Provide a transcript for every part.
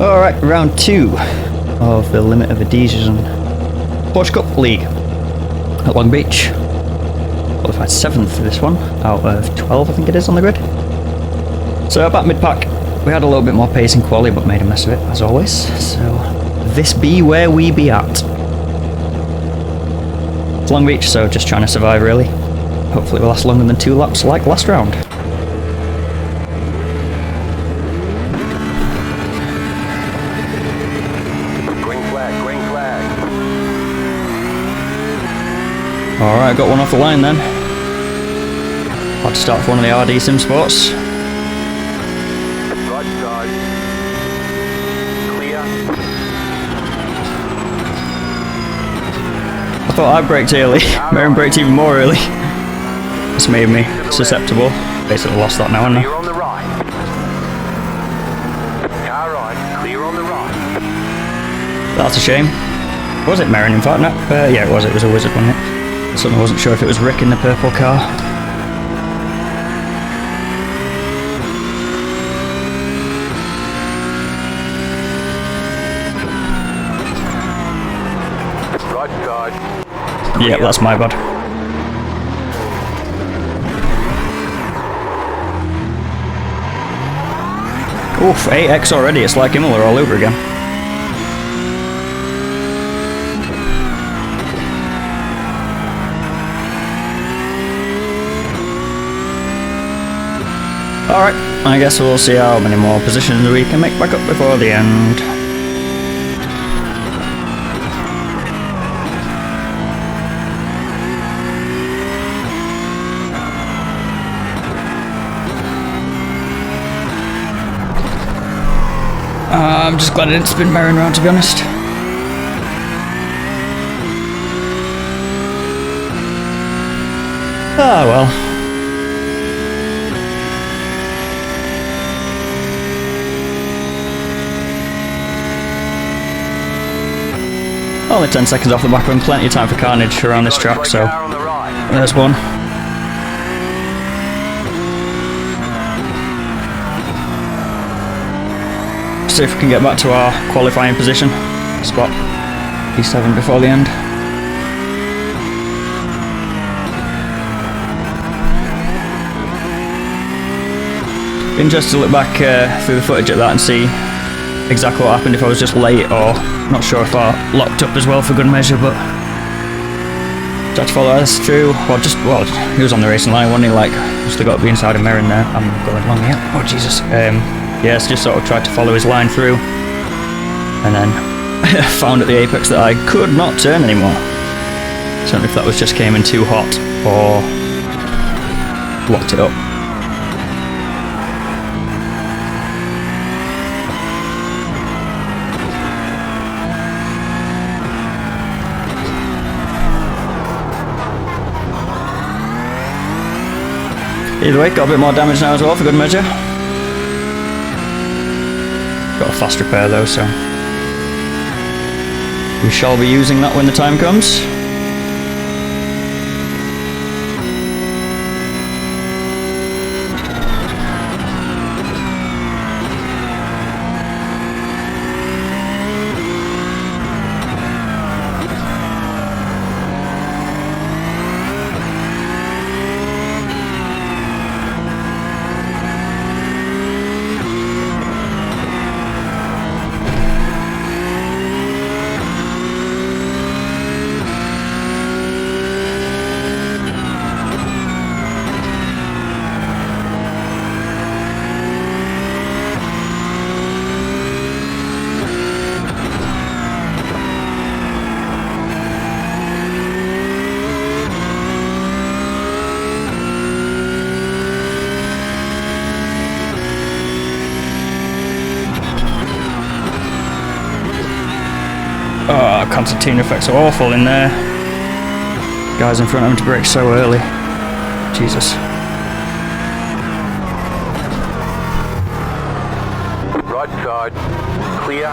Alright, round 2 of the Limit of Edition Porsche Cup League at Long Beach. Qualified 7th for this one, out of 12 I think it is on the grid. So back mid-pack, we had a little bit more pace in quali but made a mess of it as always. So this be where we be at. It's Long Beach, so just trying to survive really. Hopefully it will last longer than 2 laps like last round. Alright, got one off the line then. Had to start for one of the RD sim sports. Right side. Clear. I thought I braked early. Maren braked even more early. This made me susceptible. Basically lost that now, haven't I? Clear on the right. Car right, clear on the right. That's a shame. Was it Maren in fact? No. Yeah, it was. It was a wizard, wasn't it? Suddenly wasn't sure if it was Rick in the purple car. Right side. Yeah, that's my bad. Oof, 8x already. It's like Imola all over again. Alright, I guess we'll see how many more positions we can make back up before the end. I'm just glad I didn't spin Maren round, to be honest. Ah well. Only 10 seconds off the back and plenty of time for carnage around this track, so there's one. See if we can get back to our qualifying position spot, P7 before the end. Be interested to look back through the footage at that and see exactly what happened, if I was just late or not sure if I locked up as well for good measure, but tried to follow this through. Well, he was on the racing line, wasn't he? Like, still got to be inside of Maren there. I'm going long here. Oh Jesus. Yes, just sort of tried to follow his line through, and then found at the apex that I could not turn anymore. I don't know if that was just came in too hot or locked it up. Either way, got a bit more damage now as well for good measure. Got a fast repair though, so we shall be using that when the time comes. Oh, concertina effects are awful in there. Guys in front having to brake so early. Jesus. Right side. Clear.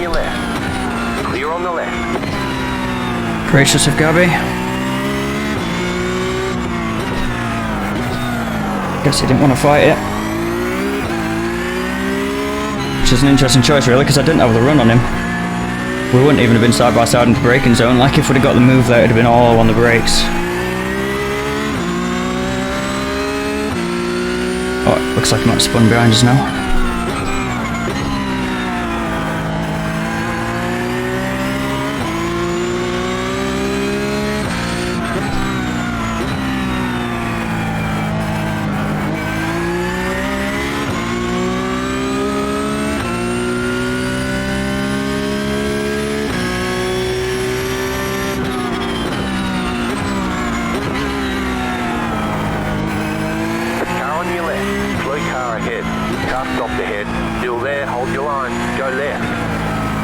on your left. Clear on the left. Gracious of Gabby. Guess he didn't want to fight it. Which is an interesting choice really, because I didn't have the run on him. We wouldn't even have been side by side in the braking zone. Like if we'd have got the move there, it'd have been all on the brakes. Oh, it looks like he might have spun behind us now.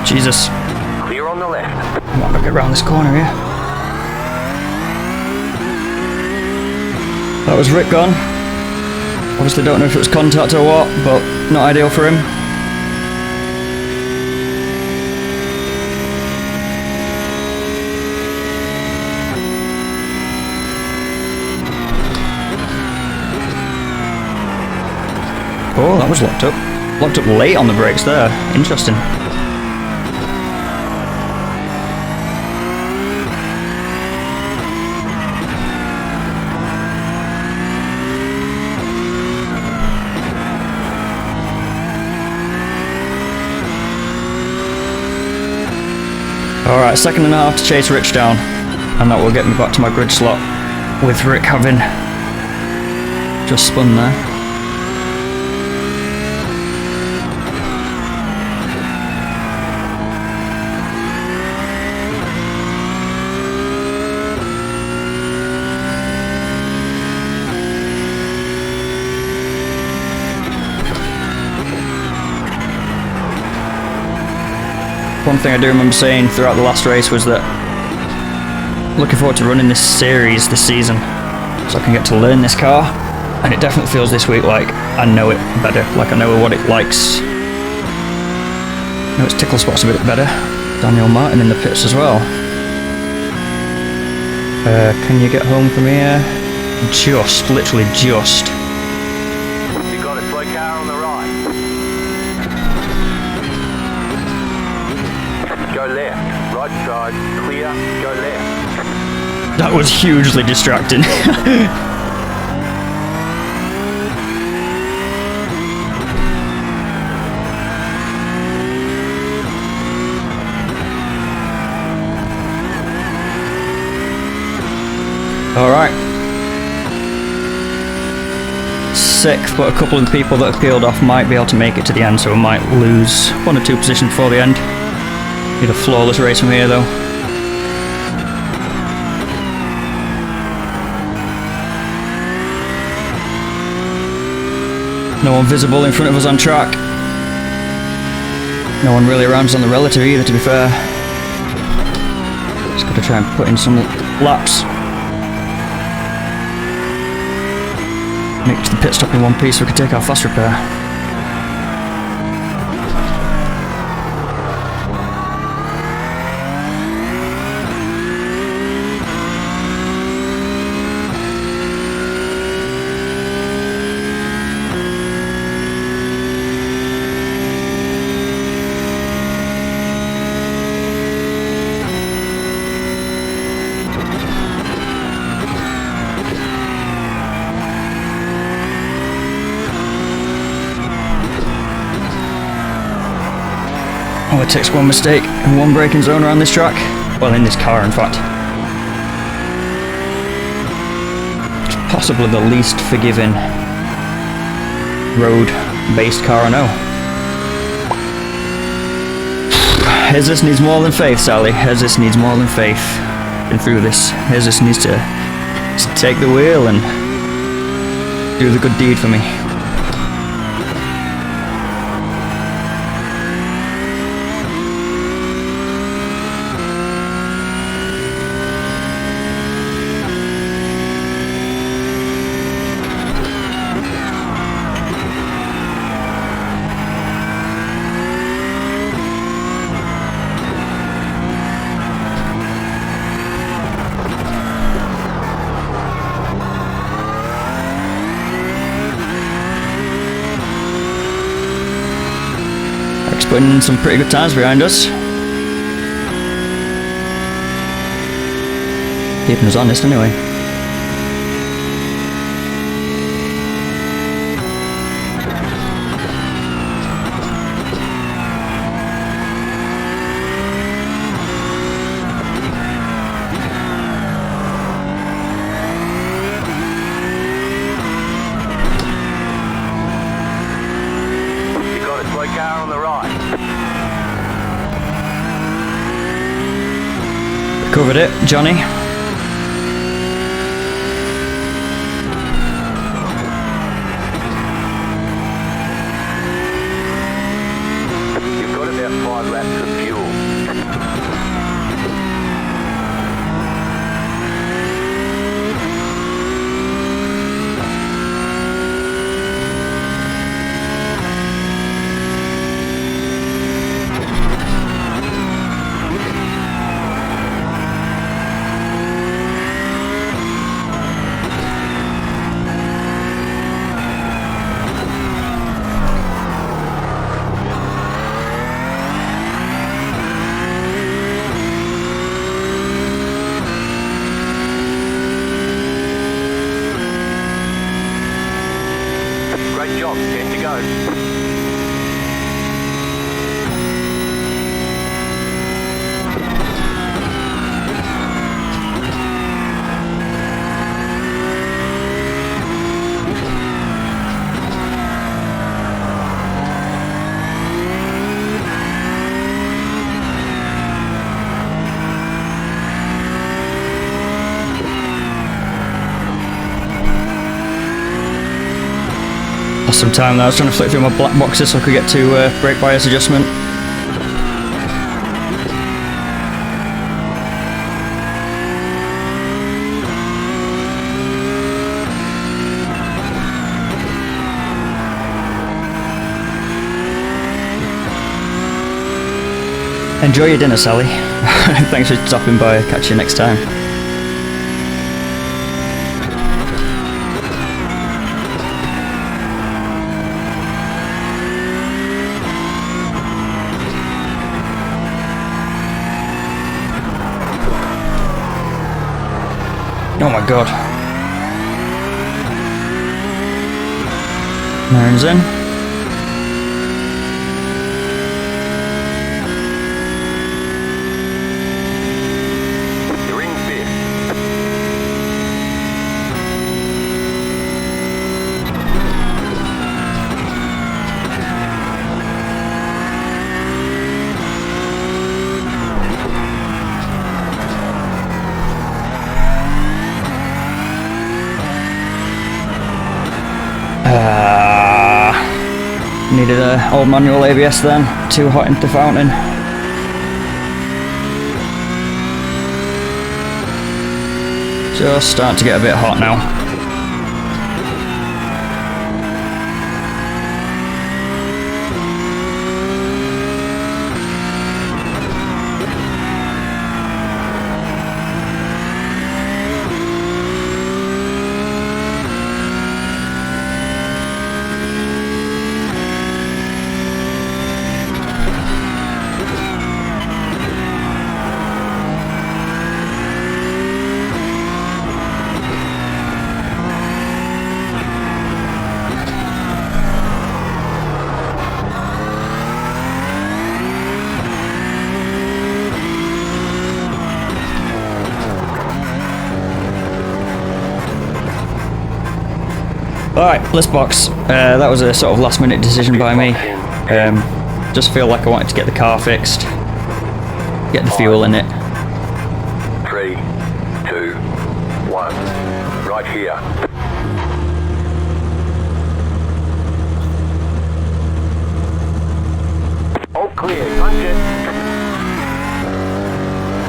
Jesus. Clear on the left. I might not get around this corner here. That was Rick gone. Obviously don't know if it was contact or what, but not ideal for him. Oh, that was locked up. Locked up late on the brakes there. Interesting. Alright, second and a half to chase Rich down, and that will get me back to my grid slot, with Rick having just spun there. One thing I do remember saying throughout the last race was that looking forward to running this series this season so I can get to learn this car, and it definitely feels this week like I know it better, like I know what it likes. I know its tickle spots a bit better. Daniel Martin in the pits as well. Can you get home from here? Just, literally just. You got a slow car on the right. Go left, right side, clear, go left. That was hugely distracting. Alright. Sixth, but a couple of the people that have peeled off might be able to make it to the end, so we might lose 1 or 2 positions before the end. Need a flawless race from here though. No one visible in front of us on track. No one really around us on the relative either, to be fair. Just gotta try and put in some laps. Make it to the pit stop in one piece so we can take our fast repair. Oh, it takes one mistake and one braking zone around this track. Well, in this car, in fact. It's possibly the least forgiving road-based car I know. Jesus needs more than faith, Sally. Jesus needs more than faith. Been through this. Jesus needs to take the wheel and do the good deed for me. putting in some pretty good times behind us. Keeping us honest anyway. Car on the right. Covered it, Johnny. You've got about 5 laps of fuel. Great job, 10 to go. Lost some time there. I was trying to flick through my black boxes so I could get to brake bias adjustment. Enjoy your dinner, Sally. Thanks for stopping by. Catch you next time. Oh my god. Marin's in. You're in fifth. Needed a old manual ABS then. Too hot into the fountain. Just starting to get a bit hot now. Alright, list box. That was a sort of last minute decision by me. Just feel like I wanted to get the car fixed. Get the fuel in it. 3, 2, 1. Right here. All clear, punch it.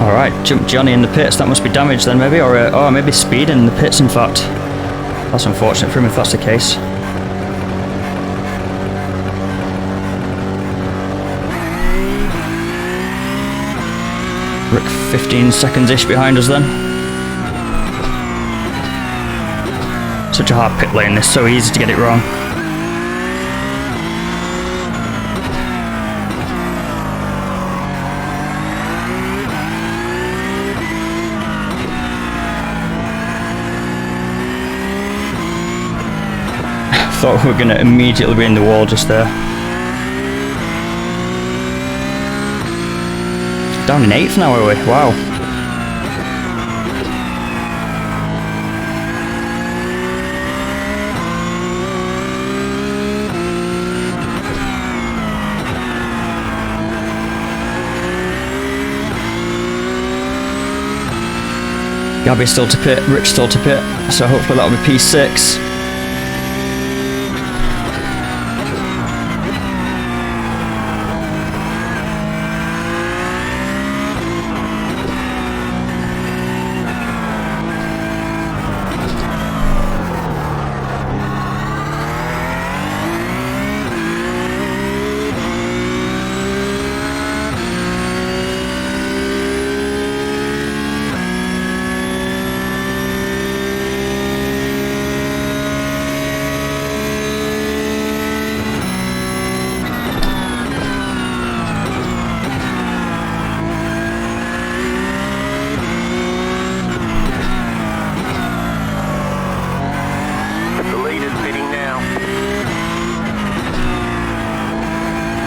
Alright, jumped Johnny in the pits. That must be damage then maybe, or maybe speed in the pits in fact. That's unfortunate for him if that's the case. Rick 15 seconds-ish behind us then. Such a hard pit lane, it's so easy to get it wrong. thought we were going to immediately be in the wall just there. Down in 8th now, are we? Wow. Gabby's still to pit, Rick's still to pit, so hopefully that'll be P6.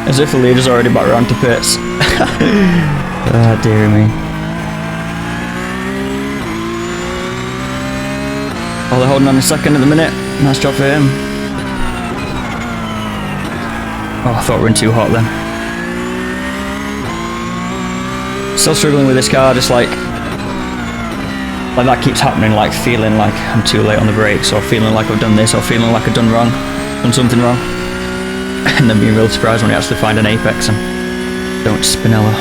As if the leader's already back round to pits. Ah, dear me. Oh, they're holding on a second at the minute. Nice job for him. Oh, I thought we were in too hot then. Still struggling with this car, just like that keeps happening, like feeling like I'm too late on the brakes, or feeling like I've done this, or feeling like I've done something wrong. And then being real surprised when you actually find an apex and don't spinella.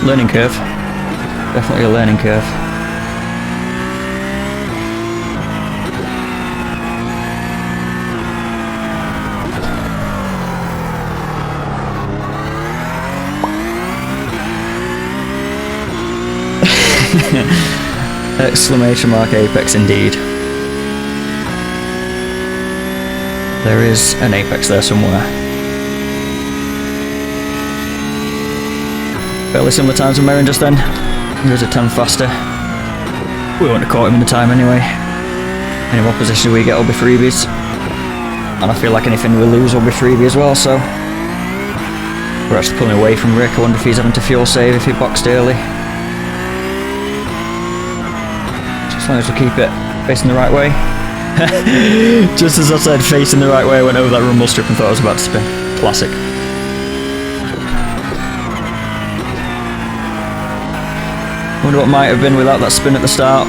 Learning curve. Definitely a learning curve. Exclamation mark apex indeed. There is an apex there somewhere. Fairly similar times with Merrin just then. He was a 10 faster. We wouldn't have caught him in the time anyway. Any more positions we get will be freebies. And I feel like anything we lose will be freebie as well, so... We're actually pulling away from Rick. I wonder if he's having to fuel save if he boxed early. As long as we keep it facing the right way. Just as I said facing the right way, I went over that rumble strip and thought I was about to spin. Classic. Wonder what might have been without that spin at the start.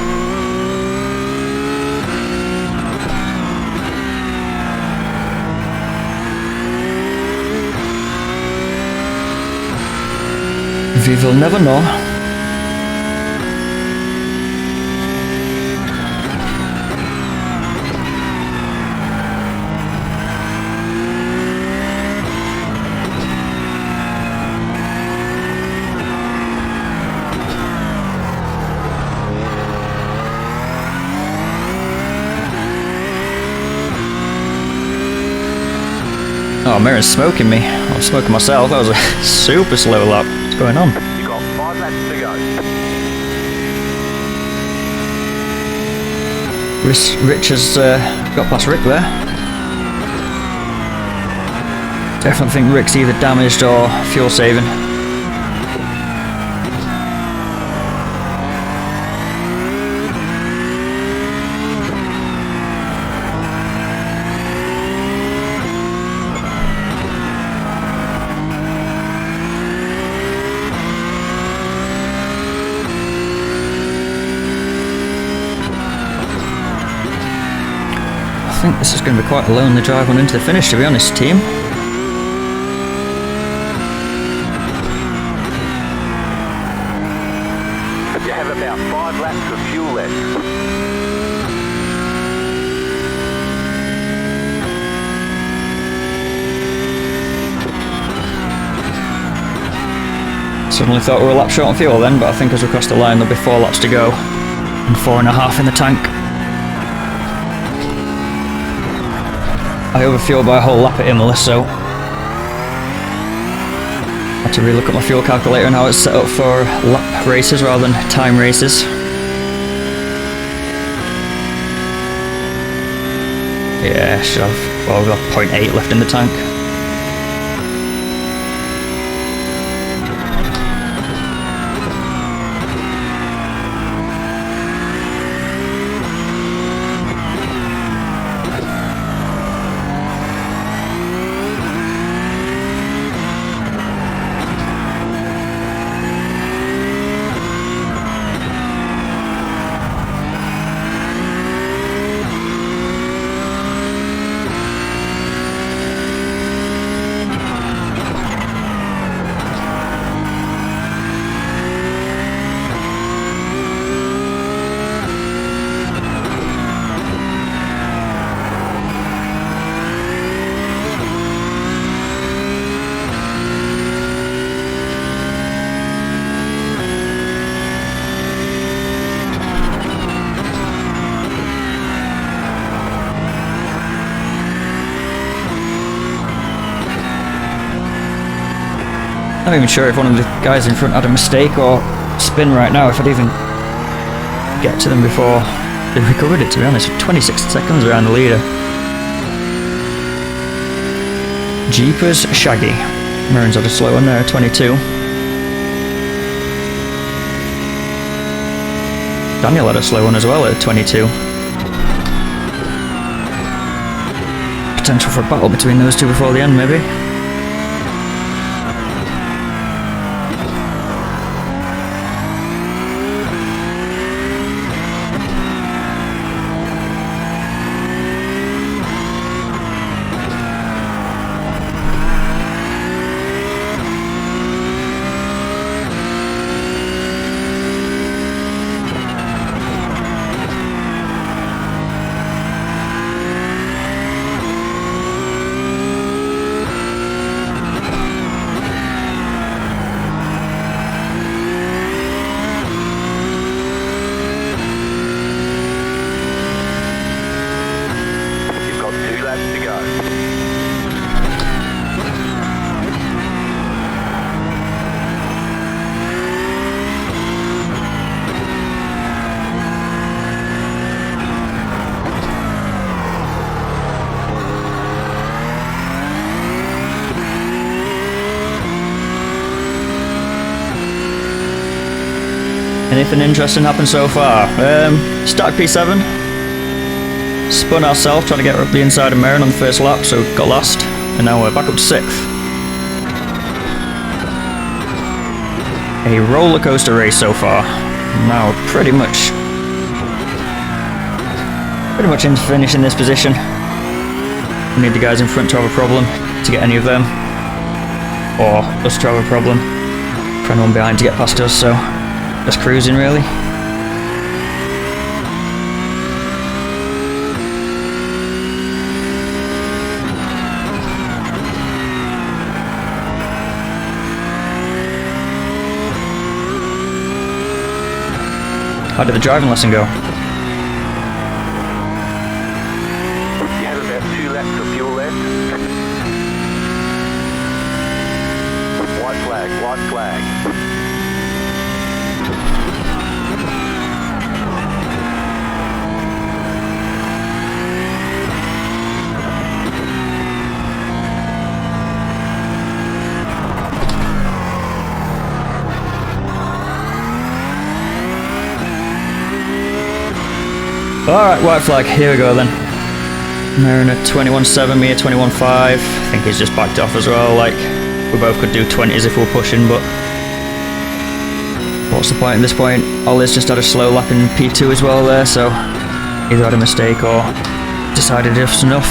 We will never know. Oh, Merrin's smoking me. I'm smoking myself. That was a super slow lap. What's going on? You got 5 laps to go. Rich has got past Rick there. Definitely think Rick's either damaged or fuel saving. I think this is going to be quite a lonely drive on into the finish, to be honest, team. You have about 5 laps of fuel left. Suddenly thought we were a lap short on fuel then, but I think as we cross the line there'll be 4 laps to go and 4.5 in the tank. I overfueled by a whole lap at Imola, so I had to relook at my fuel calculator and how it's set up for lap races rather than time races. Yeah, should have. Well, we've got 0.8 left in the tank. I'm not even sure if one of the guys in front had a mistake or spin right now, if I'd even get to them before they recovered it, to be honest. 26 seconds behind the leader. Jeepers Shaggy. Marin's had a slow one there, 22. Daniel had a slow one as well at 22. Potential for a battle between those two before the end, maybe. Anything interesting happened so far? Started P7. Spun ourselves trying to get up the inside of Marin on the first lap, so got lost. And now we're back up to 6th. A roller coaster race so far. Now pretty much in finishing this position. We need the guys in front to have a problem to get any of them. Or us to have a problem for anyone behind to get past us, so just cruising really. How did the driving lesson go? You have about 2 laps of fuel left. White flag, white flag. Alright, white flag, here we go then. Marin at 21.7, me at 21.5. I think he's just backed off as well, like, we both could do 20s if we were pushing, but what's the point at this point? Ollie's just had a slow lap in P2 as well there, so either had a mistake or decided it's enough.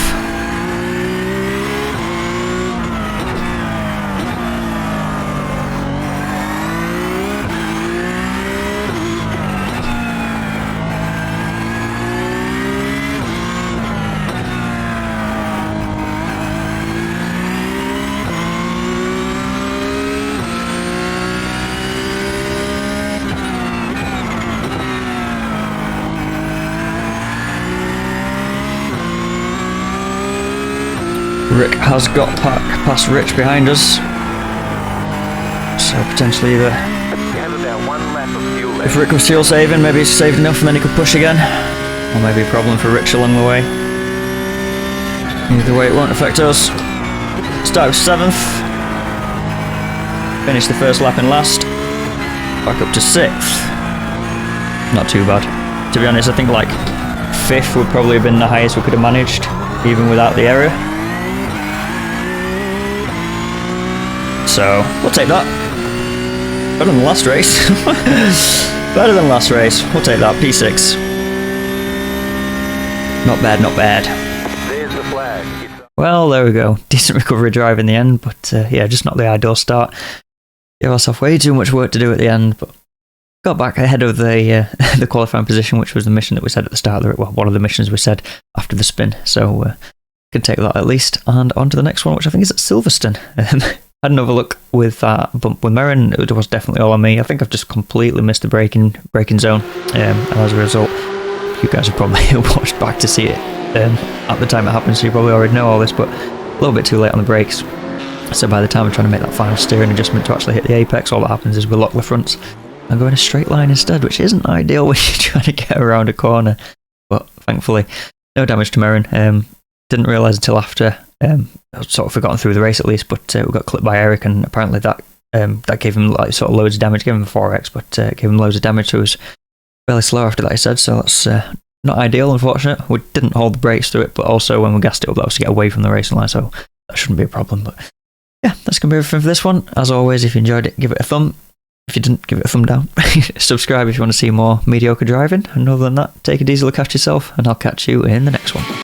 Rick has got past Rich behind us, so potentially either if Rick was fuel saving, maybe he's saved enough and then he could push again, or maybe a problem for Rich along the way. Either way, it won't affect us. Start with 7th. Finish the first lap in last. Back up to 6th. Not too bad. To be honest, I think like 5th would probably have been the highest we could have managed, even without the error. So, we'll take that. Better than the last race. Better than last race. We'll take that. P6. Not bad, not bad. There's the flag. Well, there we go. Decent recovery drive in the end, but yeah, just not the ideal start. Gave ourselves way too much work to do at the end, but got back ahead of the the qualifying position, which was the mission that we said at the start. Well, one of the missions we said after the spin, so can take that at least. And on to the next one, which I think is at Silverstone. Had another look with that bump with Merrin. It was definitely all on me. I think I've just completely missed the braking zone, and as a result, you guys have probably watched back to see it at the time it happened, so you probably already know all this, but a little bit too late on the brakes. So by the time I'm trying to make that final steering adjustment to actually hit the apex, all that happens is we lock the fronts and go in a straight line instead, which isn't ideal when you're trying to get around a corner. But thankfully, no damage to Merrin. Didn't realise until after. I'd sort of forgotten through the race at least, but we got clipped by Eric, and apparently that gave him like sort of loads of damage. Gave him a 4x, but gave him loads of damage, so it was fairly slow after that, he said. So that's not ideal, unfortunate. We didn't hold the brakes through it, but also when we gassed it up, that was to get away from the racing line, so that shouldn't be a problem. But yeah, that's going to be everything for this one. As always, if you enjoyed it, give it a thumb. If you didn't, give it a thumb down. Subscribe if you want to see more mediocre driving. And other than that, take it easy, look after yourself, and I'll catch you in the next one.